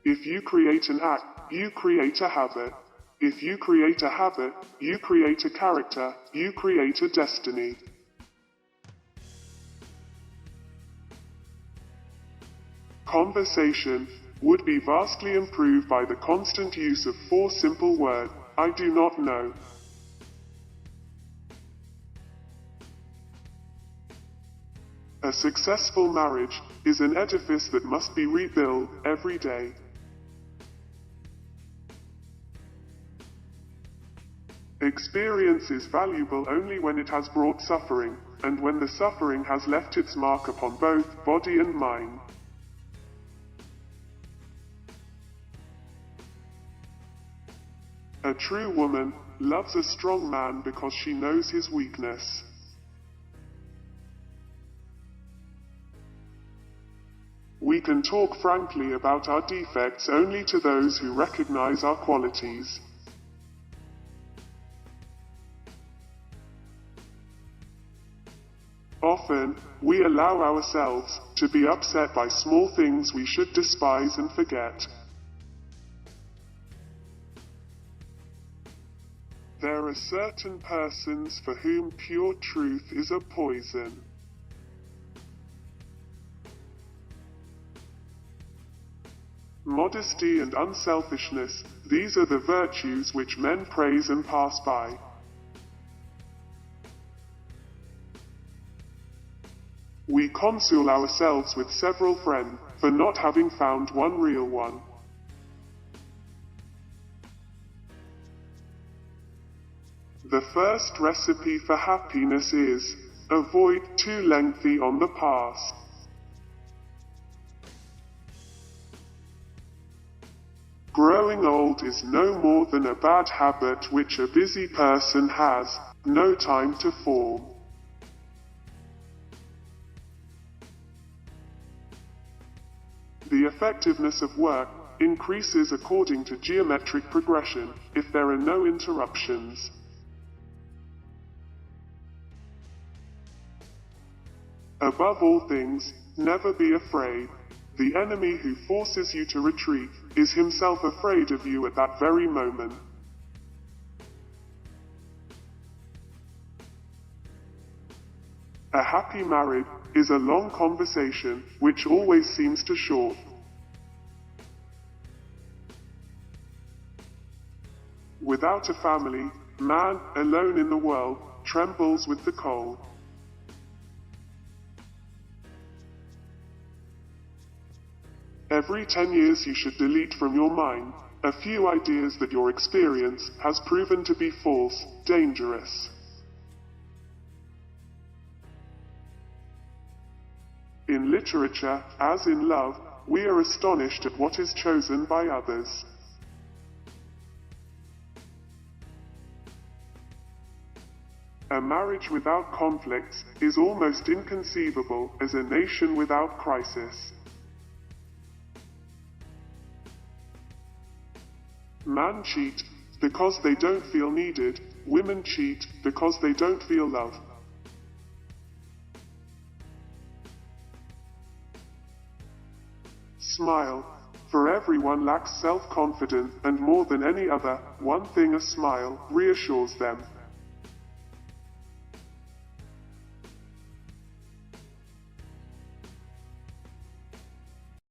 If you create an act, you create a habit. If you create a habit, you create a character, you create a destiny. Conversation would be vastly improved by the constant use of 4 simple words: I do not know. A successful marriage is an edifice that must be rebuilt every day. Experience is valuable only when it has brought suffering, and when the suffering has left its mark upon both body and mind. A true woman loves a strong man because she knows his weakness. We can talk frankly about our defects only to those who recognize our qualities. Often, we allow ourselves to be upset by small things we should despise and forget. There are certain persons for whom pure truth is a poison. Modesty and unselfishness, these are the virtues which men praise and pass by. We console ourselves with several friends for not having found one real one. The first recipe for happiness is, avoid too lengthy on the past. Growing old is no more than a bad habit which a busy person has no time to form. The effectiveness of work increases according to geometric progression if there are no interruptions. Above all things, never be afraid. The enemy who forces you to retreat is himself afraid of you at that very moment. A happy marriage is a long conversation which always seems too short. Without a family, man, alone in the world, trembles with the cold. Every 10 years you should delete from your mind a few ideas that your experience has proven to be false, dangerous. In literature, as in love, we are astonished at what is chosen by others. A marriage without conflicts is almost inconceivable as a nation without crisis. Men cheat because they don't feel needed, women cheat because they don't feel love. Smile, for everyone lacks self-confidence, and more than any other, one thing, a smile reassures them.